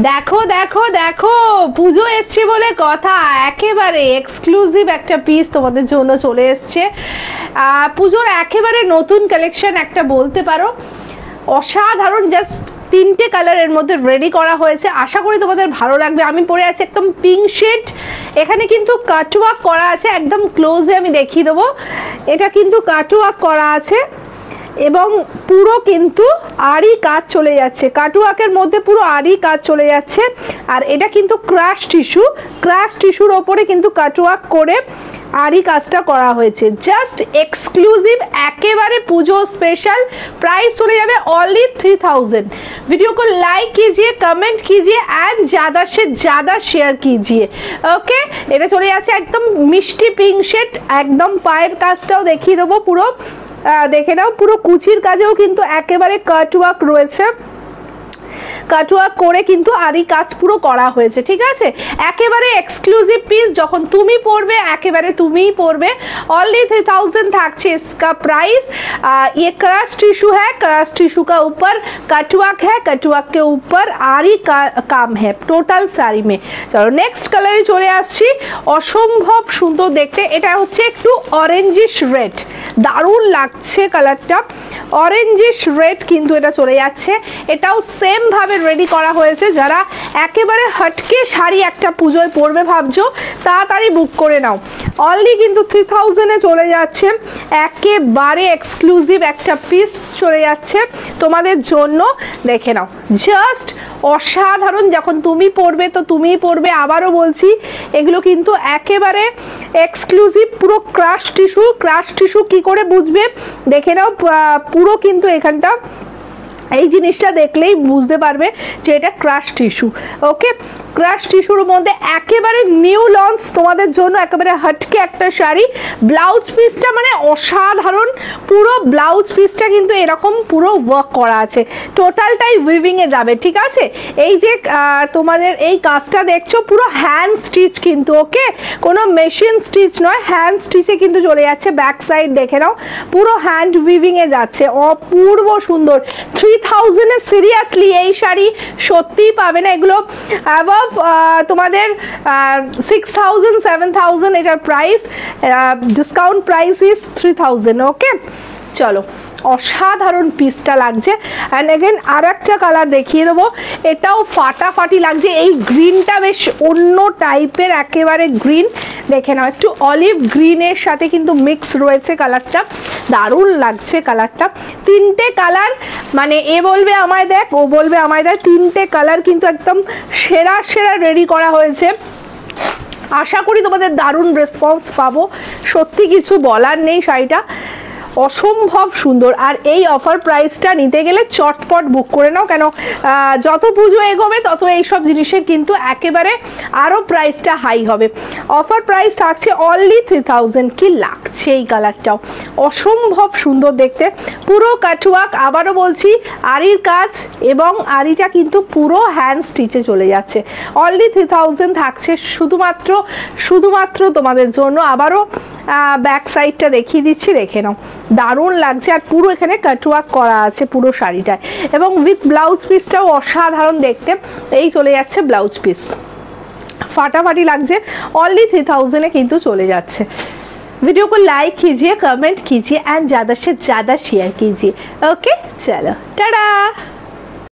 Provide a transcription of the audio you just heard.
দেখো দেখো দেখো, পুজো এসছে বলে কথা, একেবারে এক্সক্লুসিভ একটা পিস তোমাদের জন্য চলে এসছে। পুজোর একেবারে নতুন কালেকশন একটা বলতে পারো, অসাধারণ। জাস্ট তিনটে কালারের মধ্যে রেডি করা হয়েছে, আশা করি তোমাদের ভালো লাগবে। আমি পরে আছি একদম পিঙ্ক শেড, এখানে কিন্তু কাটওয়ার্ক করা আছে, একদম ক্লোজে আমি দেখিয়ে দেবো। এটা কিন্তু কাটওয়ার্ক করা আছে এবং পুরো কিন্তু আরি কাজ চলে যাচ্ছে, কাটওয়ার্কের মধ্যে পুরো আরি কাজ চলে যাচ্ছে। আর এটা কিন্তু ক্রাশ টিস্যুর ওপরে কিন্তু কাটওয়ার্ক করে আরি কাজটা করা হয়েছে। জাস্ট এক্সক্লুসিভ, একেবারে পুজো স্पेशल। प्राइस चले जाए ओनली 3000। वीडियो को लाइक कीजिए, कमेंट कीजिए एंड ज़्यादा से ज़्यादा शेयर कीजिए। ओके, এটা চলে যাচ্ছে একদম মিষ্টি পিঙ্ক শেড, একদম পায়ের কাজটাও দেখিয়ে দেবো পুরো। দেখে নাও, পুরো কুচির কাজেও কিন্তু একেবারে কাটওয়ার্ক রয়েছে, কাটওয়ার্ক করে কিন্তু আরি কাজ পুরো করা হয়েছে। ঠিক আছে, একেবারে এক্সক্লুসিভ পিস, যখন তুমি পরবে একেবারে তুমিই পরবে। ओनली 3000 থাকছে इसका प्राइस। ये क्रश टिश्यू है, क्रश टिश्यू का ऊपर कटवर्क है, कटवर्क के ऊपर आरी का काम है টোটাল শাড়ি में। চলো নেক্সট কালারে চলে আসছি, অসম্ভব সুন্দর দেখতে। এটা হচ্ছে একটু অরেঞ্জিশ রেড, দারুণ লাগছে কালারটা, অরেঞ্জিশ রেড কিন্তু এটা চলে যাচ্ছে। এটাও সেম ভাবে রেডি করা হয়েছে। যারা একেবারে হটকে শাড়ি একটা পুজোয় পরবে ভাবছো, তাড়াতাড়ি বুক করে নাও। অনলি কিন্তু 3000 এ চলে যাচ্ছে, একেবারে এক্সক্লুসিভ একটা পিস চলে যাচ্ছে তোমাদের জন্য। দেখে নাও, জাস্ট অসাধারণ। যখন তুমি পরবে তো তুমিই পরবে, আবারও বলছি এগুলো কিন্তু একেবারে এক্সক্লুসিভ, পুরো ক্রাশ টিস্যু কি করে বুঝবে দেখে নাও। পুরো কিন্তু এখানটা এই জিনিসটা দেখলেই বুঝতে পারবে যে এটা ক্রাশ টিস্যু। ওকে, ক্রাশ টিস্যুর মধ্যে একেবারে নিউ লঞ্চ তোমাদের জন্য, একেবারে হটকে একটা শাড়ি। ব্লাউজ পিসটা মানে অসাধারণ, পুরো ব্লাউজ পিসটা কিন্তু এরকম পুরো ওয়ার্ক করা আছে, টোটালটাই উইভিং এ যাবে। ঠিক আছে, এই যে তোমাদের এই কাজটা দেখছো পুরো হ্যান্ড স্টিচ কিন্তু, ওকে, কোনো মেশিন স্টিচ নয়, হ্যান্ড স্টিচে কিন্তু চলে যাচ্ছে। ব্যাক সাইড দেখে নাও, পুরো হ্যান্ড উইভিং এ যাচ্ছে, অপূর্ব সুন্দর। 3000 এ সিরিয়াসলি এই শাড়ি সত্যিই পাবে না। এগুলো অ্যাবভ তোমাদের 6000 7000 এটার প্রাইস, ডিসকাউন্ট প্রাইস ইজ 3000। ওকে, চলো, অসাধারণ পিসটা লাগছে। অ্যান্ড এগেন আর একটা কালার দেখিয়ে দেবো, এটাও ফাটাফাটি লাগছে। এই গ্রিনটা বেশ অন্য টাইপের, একেবারে গ্রিন, দেখে নাও, একটু অলিভ গ্রিনের সাথে কিন্তু মিক্স রয়েছে কালারটা, দারুণ লাগছে কালারটা। তিনটে কালার, মানে এ বলবে আমায় দেখ, ও বলবে আমায় দেখ, তিনটে কালার কিন্তু একদম সেরা রেডি করা হয়েছে। আশা করি তোমাদের দারুণ রেসপন্স পাবো, সত্যি কিছু বলার নেই, শাড়িটা অসম্ভব সুন্দর। আর এই অফার প্রাইসটা নিতে গেলে চটপট বুক করে নাও, কেন যত পুজো এগোবে তত এইসব জিনিসের কিন্তু একেবারে আরও প্রাইসটা হাই হবে। অফার প্রাইস থাকছে অনলি 3000। কি লাগছে এই কালারটাও, অসম্ভব সুন্দর দেখতে, পুরো কাটওয়ার্ক, আবারও বলছি আরির কাজ, এবং আরিটা কিন্তু পুরো হ্যান্ড স্টিচে চলে যাচ্ছে। অনলি 3000 থাকছে শুধুমাত্র তোমাদের জন্য। আবারও ব্যাক সাইডটা দেখিয়ে দিচ্ছি, দেখে নাও, দারুণ লাগছে। আর পুরো এখানে কাটওয়ার্ক করা আছে পুরো শাড়িটায়, এবং উইথ ব্লাউজ পিসটাও অসাধারণ দেখতে। এই চলে যাচ্ছে ব্লাউজ পিস, ফাটাফাটি লাগছে। অনলি 3000 এ কিন্তু চলে যাচ্ছে। वीडियो को लाइक कीजिए, कमेंट कीजिए एंड ज़्यादा से ज़्यादा शेयर कीजिए। ओके, चलो टाटा।